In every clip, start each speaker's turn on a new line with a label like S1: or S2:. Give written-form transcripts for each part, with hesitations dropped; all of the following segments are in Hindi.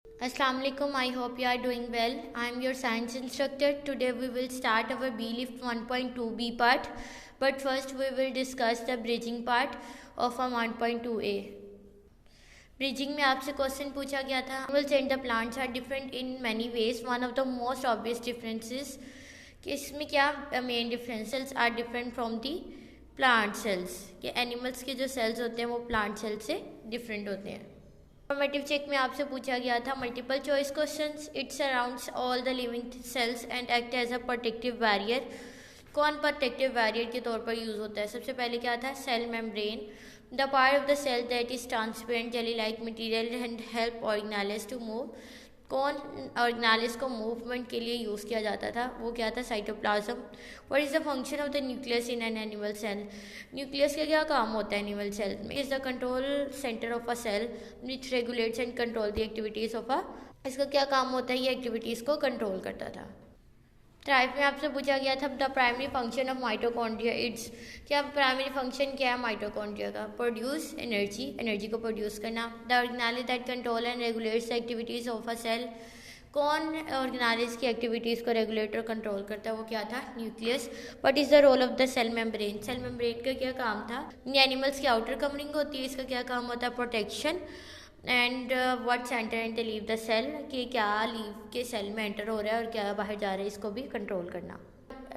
S1: Assalamu alaikum. I hope you are doing well. I am your science instructor. Today we will start our B-Lift 1.2 B part. But first we will discuss the bridging part of our 1.2A. Bridging में आपसे क्वेश्चन पूछा गया था Animals and the plants are different in many ways. One of the most obvious differences कि इसमें क्या main difference cells are different from the plant cells कि एनिमल्स के जो सेल्स होते हैं वो प्लांट सेल से डिफरेंट होते हैं। फॉर्मेटिव चेक में आपसे पूछा गया था multiple choice questions. It surrounds all the living cells and act as a protective barrier. कौन प्रोटेक्टिव बैरियर के तौर पर यूज होता है? सबसे पहले क्या था? Cell membrane, the part of the cell that is transparent jelly like material and help organelles to move. कौन ऑर्गेनाइल्स को मूवमेंट के लिए यूज़ किया जाता था? वो क्या था? Cytoplasm. What is the function of the nucleus in an animal cell? Nucleus का क्या काम होता है एनिमल सेल में? Is the control centre of a cell which regulates and control the activities of a. इसका क्या काम होता है? ये एक्टिविटीज़ को कंट्रोल करता था। ट्राइब में आपसे पूछा गया था the primary function of mitochondria it's. क्या प्राइमरी फंक्शन क्या है माइटोकॉन्ड्रिया का? प्रोड्यूस एनर्जी, एनर्जी को प्रोड्यूस करना। The organise that control and regulates the activities of a cell. कौन ऑर्गेनाइज की एक्टिविटीज़ को रेगुलेट और कंट्रोल करता है? वो क्या था? Nucleus. What is the role of the cell membrane? Cell membrane का क्या काम था? एनिमल्स की आउटर कवरिंग होती है, इसका क्या काम होता है? Protection. And what centre and leave the cell कि क्या लीव के सेल में एंटर हो रहा है और क्या बाहर जा रहा है, इसको भी कंट्रोल करना।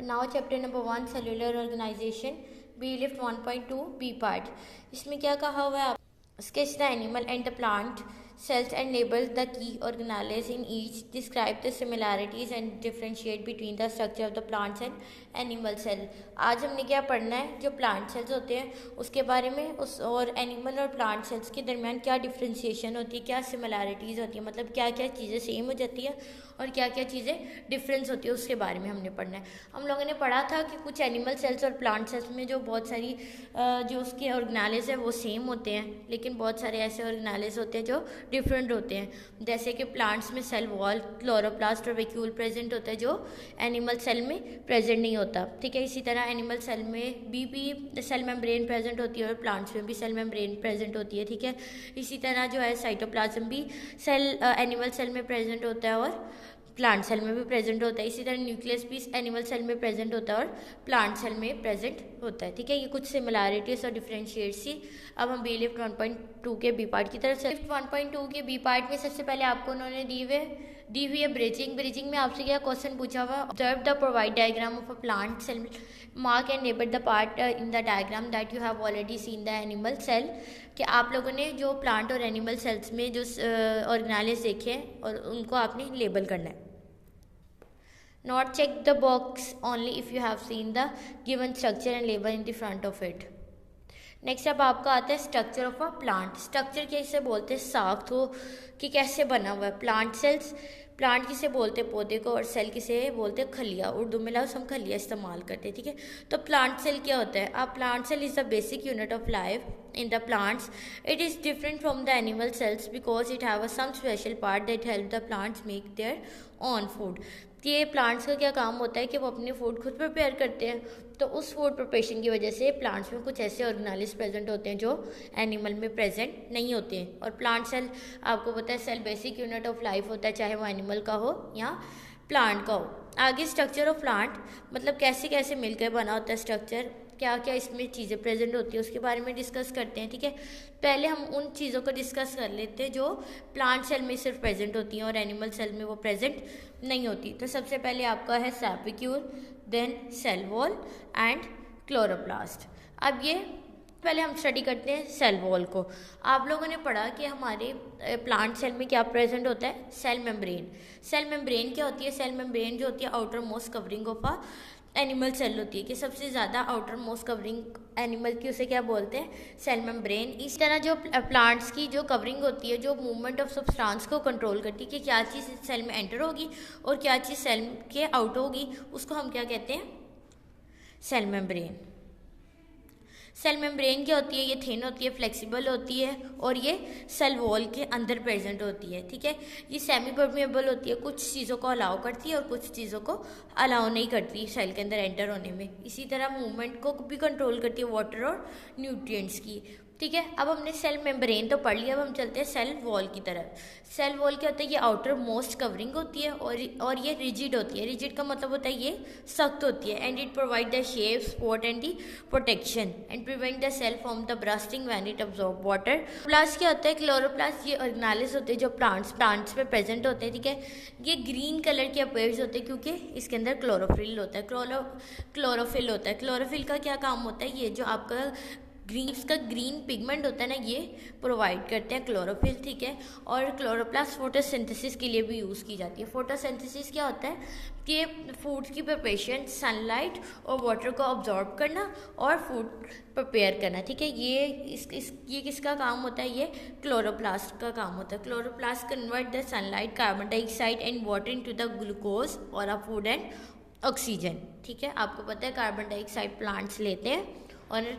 S1: Now chapter number 1 cellular organisation B lift 1.2 B part. इसमें क्या कहा हुआ है? Sketch the animal and the plant cells and label the key organelles in each. Describe the similarities and differentiate between the structure of the plants and animal cell. आज हमने क्या पढ़ना है? जो प्लांट सेल्स होते हैं उसके बारे में, उस और एनिमल और प्लांट सेल्स के दरमियान क्या डिफ्रेंशिएशन होती है, क्या सिमिलैरिटीज़ होती है, मतलब क्या क्या चीज़ें सेम हो जाती है और क्या क्या चीज़ें डिफरेंस होती है, उसके बारे में हमने पढ़ना है। हम लोगों ने पढ़ा था कि कुछ एनिमल सेल्स और प्लांट सेल्स में जो बहुत सारी जो उसके ऑर्गेनेल्स है वो सेम होते हैं, लेकिन बहुत सारे ऐसे ऑर्गेनेल्स होते हैं जो डिफरेंट होते हैं। जैसे कि प्लांट्स में सेल वॉल, क्लोरोप्लास्ट और वैक्यूल प्रेजेंट होता है जो एनिमल सेल में प्रेजेंट नहीं होता। ठीक है, इसी तरह एनिमल सेल में भी सेल मेम्ब्रेन प्रेजेंट होती है और प्लांट्स में भी सेल मेम्ब्रेन प्रेजेंट होती है। ठीक है, इसी तरह जो है साइटोप्लाज्म भी सेल एनिमल सेल में प्रेजेंट होता है और प्लांट सेल में भी प्रेजेंट होता है। इसी तरह न्यूक्लियस भी एनिमल सेल में प्रेजेंट होता है और प्लांट सेल में प्रेजेंट होता है। ठीक है, ये कुछ सिमिलैरिटीज और डिफरेंशिएट्स थी। अब हम बी लिफ्ट 1.2 के बी पार्ट की तरफ से। लिफ्ट 1.2 के बी पार्ट में सबसे पहले आपको उन्होंने दी हुई है ब्रिजिंग। ब्रिजिंग में आपसे क्या क्वेश्चन पूछा हुआ? Observe the provide diagram of a plant cell, mark and label the part in the diagram that you have already seen the animal cell. कि आप लोगों ने जो प्लांट और एनिमल सेल्स में जो ऑर्गेनेल्स देखे हैं और उनको आपने लेबल करना है। Not check the box only if you have seen the given structure and label in the front of it. Next अब आपका आता है structure of a plant. Structure कैसे बोलते हैं? साख्त हो कि कैसे बना हुआ है। प्लांट सेल्स, प्लांट किसे बोलते हैं? पौधे को। और सेल किसे बोलते हैं? खलिया। उर्दू में हम खलिया इस्तेमाल करते हैं। ठीक है, तो प्लांट सेल क्या होता है? अब plant cell is the basic unit of life in the plants. It is different from the animal cells because it have some special part that help the plants make their own food. ये प्लांट्स का क्या काम होता है कि वो अपने फूड खुद प्रिपेयर करते हैं, तो उस फूड प्रिपरेशन की वजह से प्लांट्स में कुछ ऐसे ऑर्गेनेल्स प्रेजेंट होते हैं जो एनिमल में प्रेजेंट नहीं होते हैं। और प्लांट सेल आपको पता है cell basic unit of life होता है, चाहे वो एनिमल का हो या प्लांट का हो। आगे स्ट्रक्चर ऑफ प्लांट मतलब कैसे कैसे मिलकर बना होता है स्ट्रक्चर, क्या क्या इसमें चीज़ें प्रेजेंट होती है, उसके बारे में डिस्कस करते हैं। ठीक है, पहले हम उन चीज़ों को डिस्कस कर लेते हैं जो प्लांट सेल में सिर्फ प्रेजेंट होती हैं और एनिमल सेल में वो प्रेजेंट नहीं होती। तो सबसे पहले आपका है sap vacuole, then cell wall and chloroplast. अब ये पहले हम स्टडी करते हैं सेल वॉल को। आप लोगों ने पढ़ा कि हमारे प्लांट सेल में क्या प्रेजेंट होता है? Cell membrane. सेल मेम्ब्रेन क्या होती है? सेल मेम्ब्रेन जो होती है outermost covering of a animal cell होती है कि सबसे ज़्यादा आउटर मोस्ट कवरिंग एनिमल की उसे क्या बोलते हैं? Cell membrane. इस तरह जो प्लांट्स की जो कवरिंग होती है जो मूवमेंट ऑफ सब्सटेंस को कंट्रोल करती है कि क्या चीज़ सेल में एंटर होगी और क्या चीज़ सेल के आउट होगी, उसको हम क्या कहते हैं? Cell membrane. सेल मेम्ब्रेन क्या होती है? ये थिन होती है, फ्लेक्सिबल होती है और ये सेल वॉल के अंदर प्रेजेंट होती है। ठीक है, ये सेमी परमेबल होती है, कुछ चीज़ों को अलाउ करती है और कुछ चीज़ों को अलाउ नहीं करती सेल के अंदर एंटर होने में। इसी तरह मूवमेंट को भी कंट्रोल करती है वाटर और न्यूट्रिएंट्स की। ठीक है, अब हमने सेल मेम्ब्रेन तो पढ़ लिया, अब हम चलते हैं सेल वॉल की तरफ। सेल वॉल क्या होता है, ये आउटर मोस्ट कवरिंग होती है और ये रिजिड होती है। रिजिड का मतलब होता है ये सख्त होती है। And it provide the shape, support and the protection and prevent the cell from the bursting when it absorb water. प्लास्ट क्या होता है, क्लोरोप्लास्ट, ये ऑर्गेनेल्स होते हैं जो प्लांट्स में प्रेजेंट होते हैं। ठीक है, ये ग्रीन कलर के अपेयर्स होते हैं क्योंकि इसके अंदर क्लोरोफिल होता है। क्लोरोफिल होता है। क्लोरोफिल का क्या काम होता है, ये जो आपका इसका ग्रीन पिगमेंट होता है ना, ये प्रोवाइड करते हैं क्लोरोफिल। ठीक है, और क्लोरोप्लास्ट फोटोसिंथेसिस के लिए भी यूज़ की जाती है। फोटोसिंथेसिस क्या होता है कि फूड की प्रिपरेशन, सनलाइट और वाटर को ऑब्जॉर्ब करना और फूड प्रिपेयर करना। ठीक है, ये किसका काम होता है, ये क्लोरोप्लास्ट का काम होता है। Chloroplast convert the sunlight, carbon dioxide and water into the glucose और अ फूड एंड ऑक्सीजन। ठीक है, आपको पता है कार्बन डाइऑक्साइड प्लांट्स लेते हैं और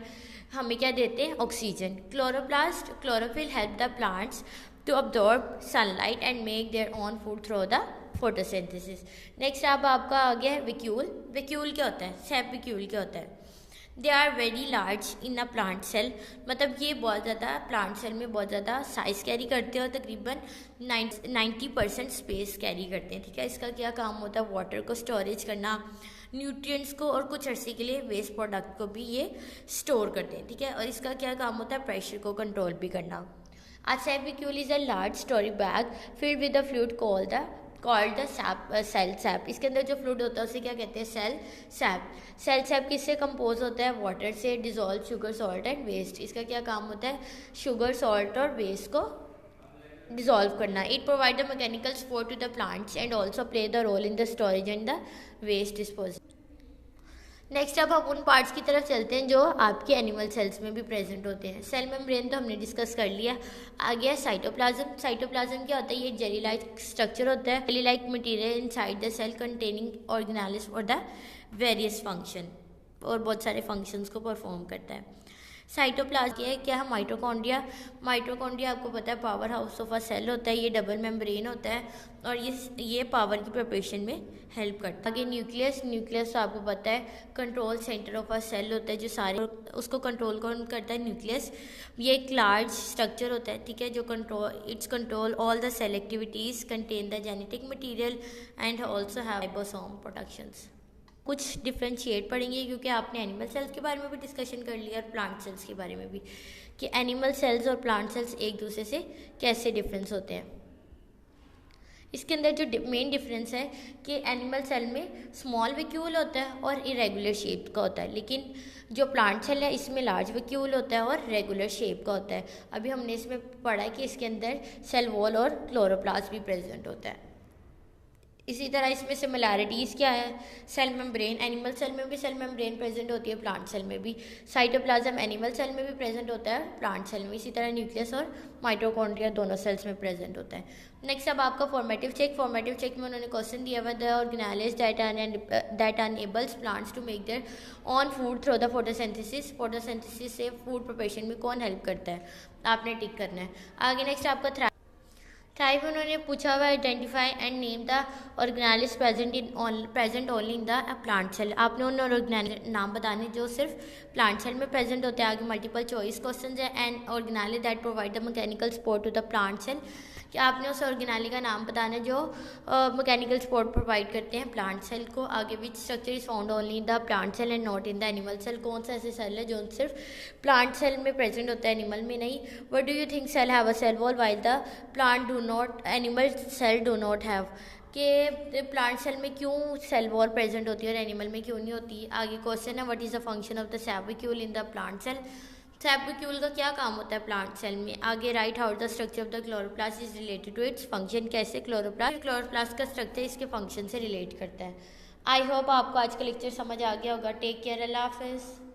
S1: हमें क्या देते हैं, oxygen. Chlorophyll help the plants to absorb sunlight and make their own food through the photosynthesis. Next अब आपका आ गया है वैक्यूल। वैक्यूल क्या होता है, सेप वैक्यूल क्या होता है, they are very large in a plant cell, मतलब ये बहुत ज़्यादा प्लांट सेल में बहुत ज़्यादा साइज़ कैरी करते हैं और तकरीबन 90% स्पेस कैरी करते हैं। ठीक है, इसका क्या काम होता है, वाटर को स्टोरेज करना, न्यूट्रिएंट्स को, और कुछ अरसे के लिए वेस्ट प्रोडक्ट को भी ये स्टोर करते हैं। ठीक है, और इसका क्या काम होता है, प्रेशर को कंट्रोल भी करना। A sappicule is a large storage bag filled with the fluid called the cell sap। इसके अंदर जो फ्लूइड होता है उसे क्या कहते हैं, सेल सैप। सेल सैप किससे कंपोज होता है, वाटर से, dissolve sugar, salt and waste. इसका क्या काम होता है, शुगर, सॉल्ट और वेस्ट को डिजोल्व करना। It provide the mechanical support to the plants and also play the role in the storage and the waste disposal. Next अब हम उन पार्ट्स की तरफ चलते हैं जो आपके एनिमल सेल्स में भी प्रेजेंट होते हैं। सेल मेम्ब्रेन तो हमने डिस्कस कर लिया। आ गया साइटोप्लाज्म। साइटोप्लाज्म क्या होता है, ये जेली लाइक स्ट्रक्चर होता है, jelly like material inside the cell containing organelles for the various function, और बहुत सारे फंक्शंस को परफॉर्म करता है। साइटोप्लाज्म क्या है, माइटोकॉन्ड्रिया। माइटोकॉन्ड्रिया आपको पता है power house of a cell होता है, ये डबल मेम्ब्रेन होता है और ये पावर की प्रिपरेशन में हेल्प करता है। आगे न्यूक्लियस। न्यूक्लियस तो आपको पता है control centre of a cell होता है, जो सारे उसको कंट्रोल कौन करता है, न्यूक्लियस। ये एक लार्ज स्ट्रक्चर होता है, ठीक है, जो control all the cell activities, contain the genetic material and also have ribosome productions. कुछ डिफ्रेंशिएट पढ़ेंगे क्योंकि आपने एनिमल सेल्स के बारे में भी डिस्कशन कर लिया और प्लांट सेल्स के बारे में भी, कि एनिमल सेल्स और प्लांट सेल्स एक दूसरे से कैसे डिफरेंस होते हैं। इसके अंदर जो मेन डिफरेंस है कि एनिमल सेल में स्मॉल वैक्यूल होता है और इरेगुलर शेप का होता है, लेकिन जो प्लांट सेल है इसमें लार्ज वैक्यूल होता है और रेगुलर शेप का होता है। अभी हमने इसमें पढ़ा है कि इसके अंदर सेल वॉल और क्लोरोप्लास्ट भी प्रेजेंट होता है। इसी तरह इसमें सिमिलैरिटीज़ क्या है, सेल मेम्ब्रेन, एनिमल सेल में भी सेल मेम्ब्रेन प्रेजेंट होती है, प्लांट सेल में भी। साइटोप्लाज्म एनिमल सेल में भी प्रेजेंट होता है, प्लांट सेल में। इसी तरह न्यूक्लियस और माइटोकॉन्ड्रिया दोनों सेल्स में प्रेजेंट होता है। नेक्स्ट अब आपका फॉर्मेटिव चेक। फॉर्मेटिव चेक में उन्होंने क्वेश्चन दिया हुआ, the organelles that enables plants to make their own food through the photosynthesis. Photosynthesis से फूड प्रिपरेशन में कौन हेल्प करता है, आपने टिक करना है। आगे नेक्स्ट आपका थ्राइव उन्होंने पूछा हुआ, identify and name the organelles present only in the plant cell. आपने उन ऑर्गेनेल नाम बताने जो सिर्फ प्लांट सेल में प्रेजेंट होते हैं। आगे मल्टीपल चॉइस क्वेश्चन है। And organelle that provide the mechanical support to the plant cell, कि आपने उस ऑर्गेनेल का नाम बताना जो मैकेनिकल सपोर्ट प्रोवाइड करते हैं प्लांट सेल को। आगे which structure is found only in the plant cell and not in the animal cell. कौन सा ऐसे सेल है जो सिर्फ प्लांट सेल में प्रेजेंट होता है, एनिमल में नहीं। What do you think cell have a cell wall while the plant do not, animal cell do not have, कि प्लांट सेल में क्यों सेल वॉल प्रेजेंट होती है और एनिमल में क्यों नहीं होती। आगे क्वेश्चन है, what is the function of the sap vacuole in the plant cell. Sap vacuole का क्या काम होता है प्लांट सेल में। आगे write how the structure of the chloroplast is related to its function, कैसे क्लोरोप्लास्ट का स्ट्रक्चर इसके फंक्शन से रिलेट करता है। आई होप आपको आज का लेक्चर समझ आ गया होगा। टेक केयर, अल्लाह हाफिज़।